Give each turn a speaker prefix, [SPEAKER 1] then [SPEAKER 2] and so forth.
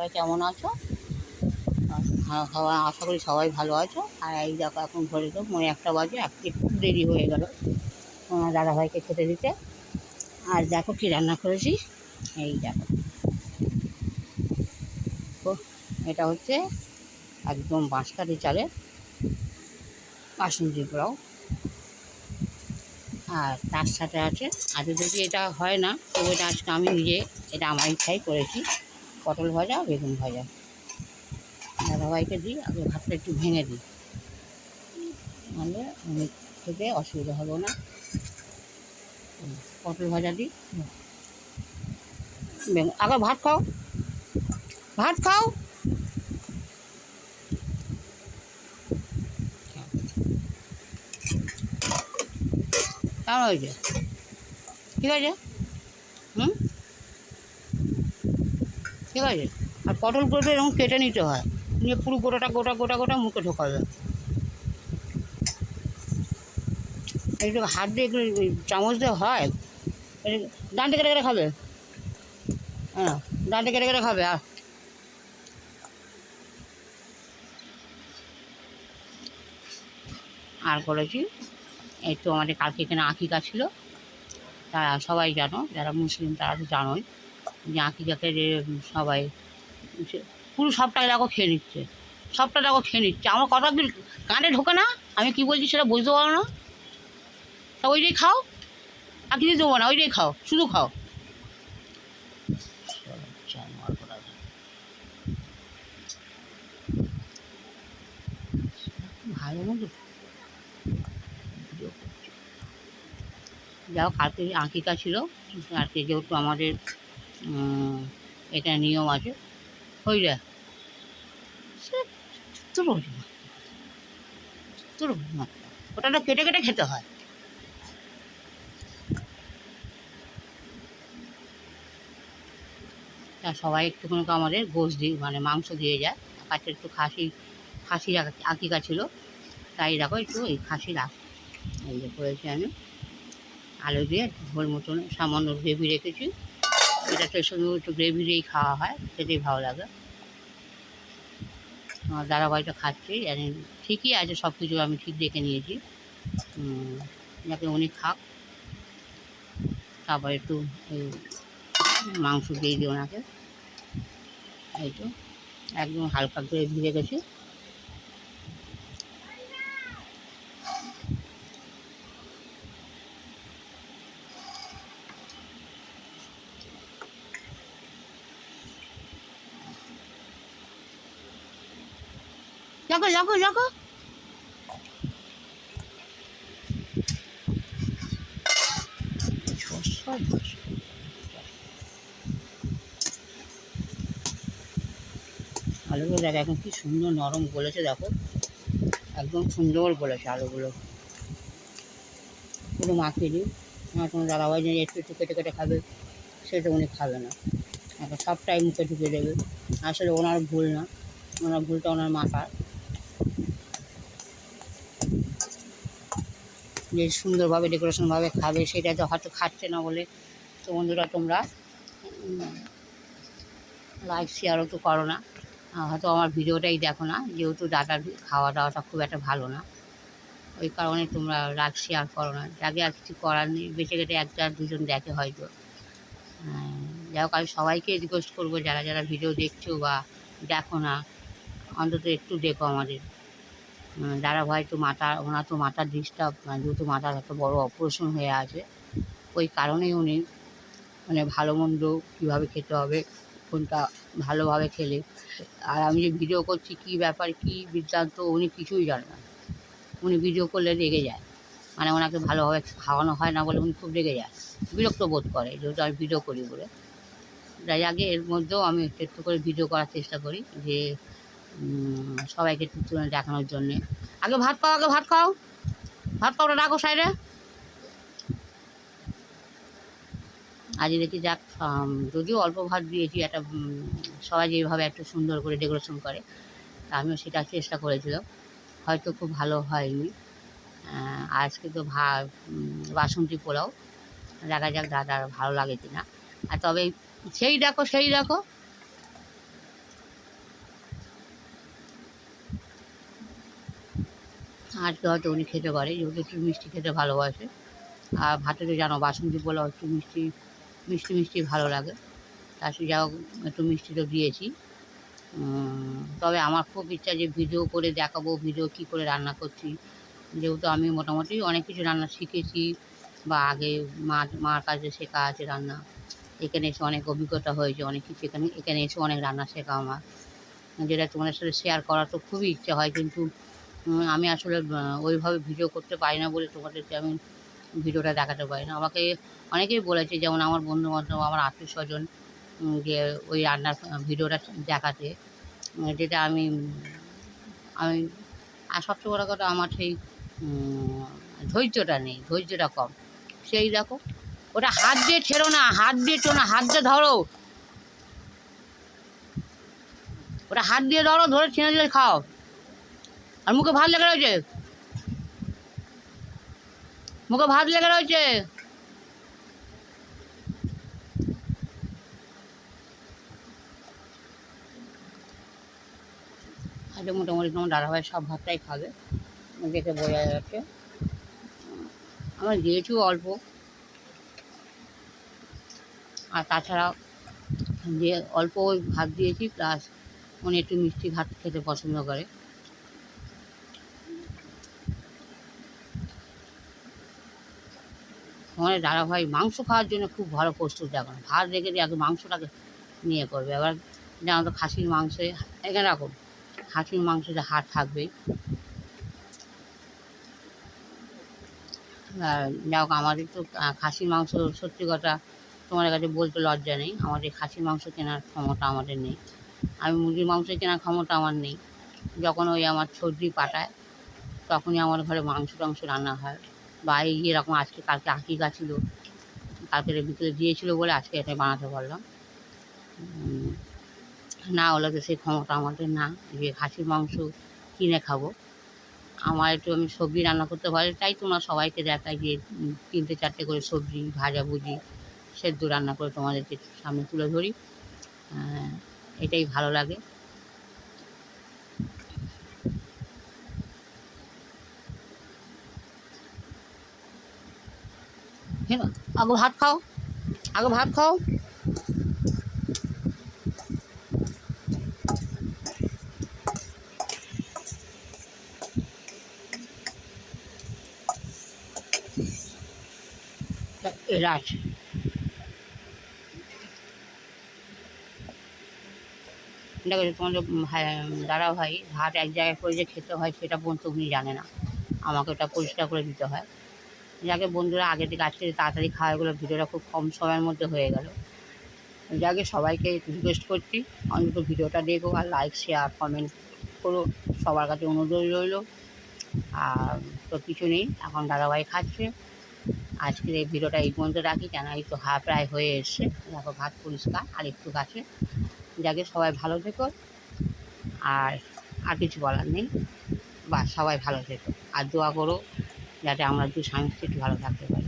[SPEAKER 1] সবাই কেমন আছো? সবাই আশা করি সবাই ভালো আছো। আর এই দেখো এখন ঘরে তো 1:30 বাজে, একটু দেরি হয়ে গেল তোমার দাদাভাইকে খেতে দিতে। আর দেখো কী রান্না করেছি, এই দেখো। তো এটা হচ্ছে একদম বাঁশকাঠি চালের বাসন্তী পোলাও। আর তার সাথে আছে, আজকে যদি এটা হয় না তবু এটা আজকে আমি নিজে এটা আমার ইচ্ছাই করেছি, পটল ভাজা বেগুন ভাজা। দাদাভাইকে দিই, আগে ভাতটা একটু ভেঙে দিই, নাহলে আমি খেতে অসুবিধা হবে না। পটল ভাজা দিই, বেগুন। আগে ভাত খাও, ভাত খাও। কেমন হয়েছে? ঠিক আছে, হুম, ঠিক আছে। আর পটলগুলো এরকম কেটে নিতে হয়, নিয়ে পুরো গোটাটা গোটা গোটা গোটা মুখে ঢোকাবে। একটু হাত দিয়ে একটু চামচ দিয়ে হয়, ডান্ডে কেটে কেটে খাবে। হ্যাঁ, ডান্ডে কেটে কেটে খাবে। আর করেছি এই তো, আমাদের কালকে এখানে আকিকা ছিল, তারা সবাই জানো, যারা মুসলিম তারা তো জানোই যে আকিকাকে যে সবাই পুরো সবটাই দেখো খেয়ে নিচ্ছে, সবটা দেখো খেয়ে নিচ্ছে। আমার কথা কি কানে ঢোকে না? আমি কি বলছি সেটা বুঝতে পারো না? তা ওইটাই খাও, আর কিছু দেবো না, ওইটাই খাও, শুধু খাও। ভালো মতো যাও। কালকে আঁকিকা ছিল, আজকে যেহেতু আমাদের এটা নিয়ম আছে, হয়ে যায় তোর তোর ওটা কেটে কেটে খেতে হয়। তা সবাই একটুখানি আমাদের গোশ দিয়ে মানে মাংস দিয়ে যায়, কাছে একটু খাসি আঁকিকা ছিল, তাই দেখো একটু এই খাসির এই যে করেছি আমি, আলু দিয়ে ঝোল মতন সামান্য গ্রেভি রেখেছি। এটা তো শুধু একটু গ্রেভি দিয়েই খাওয়া হয়, খেতেই ভালো লাগে। আমার দাদাভাইটা খাচ্ছি, জানি ঠিকই আছে, সব কিছু আমি ঠিক দেখে নিয়েছি। যাকে উনি খাক, তারপর একটু মাংস দিয়ে দিই ওনাকে। এই তো একদম হালকা গ্রেভি রেখেছি। দেখো দেখো দেখো, আলুগুলো দেখো এখন কি সুন্দর নরম গলেছে, দেখো একদম সুন্দর গলেছে আলুগুলো। পুরো মাখিয়ে দিই। তোমার দাদাভাই যে একটু একটু কেটে কেটে খাবে, সেটা উনি খাবে না, এখন সবটাই মুখে ঢুকে দেবে। আসলে ওনার ভুল না, ওনার ভুলটা ওনার মাথার, যে সুন্দরভাবে ডেকোরেশনভাবে খাবে সেটা তো হয়তো খাচ্ছে না বলে। তো বন্ধুরা, তোমরা লাইক শেয়ারও তো করো না, হয়তো আমার ভিডিওটাই দেখো না, যেহেতু দাদার খাওয়া দাওয়াটা খুব একটা ভালো না, ওই কারণে তোমরা লাইক শেয়ার করো না। যাকে আর কিছু করার নেই, বেঁচে গেটে একটা দুজন দেখে হয়তো। যাই হোক, আমি সবাইকে রিকোয়েস্ট করবো, যারা যারা ভিডিও দেখছো বা দেখো না, অন্তত একটু দেখো আমাদের দাদাভাই। তো ওনার তো মাথার ডিস্টার্ব, যেহেতু মাথার একটা বড় অপারেশন হয়ে আছে, ওই কারণেই উনি মানে ভালো মন্দ কীভাবে খেতে হবে, কোনটা ভালোভাবে খেলে। আর আমি যে ভিডিও করছি কী ব্যাপার কী বৃত্তান্ত, উনি কিছুই জানে না। উনি ভিডিও করলে রেগে যায়, মানে ওনাকে ভালোভাবে খাওয়ানো হয় না বলে উনি খুব রেগে যায়, বিরক্ত বোধ করে, যেহেতু আমি ভিডিও করি বলে। তাই আগে এর মধ্যেও আমি একটু একটু করে ভিডিও করার চেষ্টা করি, যে সবাইকে একটু তুলে দেখানোর জন্যে। আগে ভাত খাও, আগে ভাত খাও, ভাত খাওয়াটা রাখো সাইডে। আজ দেখি যাক, যদিও অল্প ভাত দিয়েছি, একটা সবাই যেভাবে একটু সুন্দর করে ডেকোরেশন করে, তা আমিও সেটা চেষ্টা করেছিলাম, হয়তো খুব ভালো হয়নি। আজকে তো বাসন্তী পোলাও, দেখা যাক দাদার ভালো লাগে কি না। আর তবে সেই দেখো আজকে হয়তো উনি খেতে পারে, যেহেতু একটু মিষ্টি খেতে ভালোবাসে। আর ভাতে তো জানো বাসন্তী পোলাও একটু মিষ্টি মিষ্টি মিষ্টি ভালো লাগে, তা সে যাই হোক একটু মিষ্টি তো দিয়েছি। তবে আমার খুব ইচ্ছা যে ভিডিও করে দেখাবো, ভিডিও কী করে রান্না করছি, যেহেতু আমি মোটামুটি অনেক কিছু রান্না শিখেছি বা আগে মার কাছে শেখা আছে রান্না। এখানে এসে অনেক অভিজ্ঞতা হয়েছে, অনেক কিছু এখানে এসে অনেক রান্না শেখা আমার, যেটা তোমাদের সাথে শেয়ার করার তো খুবই ইচ্ছা হয়, কিন্তু আমি আসলে ওইভাবে ভিডিও করতে পারি না বলে তোমাদেরকে আমি ভিডিওটা দেখাতে পারি না। আমাকে অনেকেই বলেছে, যেমন আমার বন্ধুবান্ধব, আমার আত্মীয়স্বজন, যে ওই রান্নার ভিডিওটা দেখাতে, যেটা আমি আমি আর সবচেয়ে বড় কথা আমার সেই ধৈর্যটা নেই, ধৈর্যটা কম। সেই দেখো, ওটা হাত দিয়ে ছেড়ো না, হাত দিয়ে ছো না, হাত দিয়ে ধরো, ওটা হাত দিয়ে ধরো, ধরে ছিঁড়ে দিলে খাও। আর মুখে ভাত লেগে রয়েছে, মুখে ভাত লেগে রয়েছে। আজকে মোটামুটি তোমার দাদাভাই সব ভাতটাই খাবে, দেখে বোঝা যাচ্ছে। আমার দিয়েছিও অল্প, আর তাছাড়া যে অল্প ওই ভাত দিয়েছি, প্লাস উনি একটু মিষ্টি ভাত খেতে পছন্দ করে। আমাদের দাদাভাই মাংস খাওয়ার জন্য খুব ভালো প্রস্তুত, এখন ভাত রেখে দিয়ে আগে মাংসটাকে নিয়ে করবে। এবার জানো তো খাসির মাংসে এখানে রাখো, খাসির মাংসতে হাড় থাকবেই। যাই হোক, আমাদের তো খাসির মাংস, সত্যি কথা তোমাদের কাছে বলতে লজ্জা নেই, আমাদের খাসির মাংস কেনার ক্ষমতা আমাদের নেই। আমি মুরগির মাংস কেনার ক্ষমতা আমার নেই। যখন ওই আমার সর্দি পাঠায়, তখনই আমার ঘরে মাংস টাংস রান্না হয়। বা এই এরকম আজকে কালকে আকিকা ছিল, কালকে বিকেলে দিয়েছিল বলে আজকে এটাই বানাতে পারলাম। না হলে তো সেই ক্ষমতা আমাদের না যে খাসির মাংস কিনে খাবো। আমার একটু আমি সবজি রান্না করতে পারি, তাই তোমরা সবাইকে দেখাই যে 3-4টে করে সবজি ভাজাভুজি সেদ্ধ রান্না করে তোমাদেরকে সামনে তুলে ধরি। এটাই ভালো লাগে। হ্যাঁ, আগে ভাত খাও, আগে ভাত খাও। এলাচ, দেখো তোমাদের দাদাভাই ভাত এক জায়গায় করে যে খেতে হয় সেটা পর্যন্ত উনি জানে না, আমাকে ওটা পরিষ্কার করে দিতে হয়। যাকে বন্ধুরা আগে থেকে আজকে তাড়াতাড়ি খাওয়া, এগুলো ভিডিওটা খুব কম সময়ের মধ্যে হয়ে গেল। যাকে সবাইকে রিকোয়েস্ট করছি, অন্তত ভিডিওটা দেখো আর লাইক শেয়ার কমেন্ট করো, সবার কাছে অনুরোধ রইল। আর তো কিছু নেই, এখন দাদাভাই খাচ্ছে। আজকের এই ভিডিওটা এই পর্যন্ত রাখি, কেন এই তো প্রায় হয়ে এসছে। দেখো ভাত পরিষ্কার আর একটু গাছে। যাকে সবাই ভালো থেকো, আর আর কিছু বলার নেই। বা সবাই ভালো থেকো আর দোয়া করো যাতে আমরা স্বামী স্ত্রী একটু ভালো থাকতে পারি।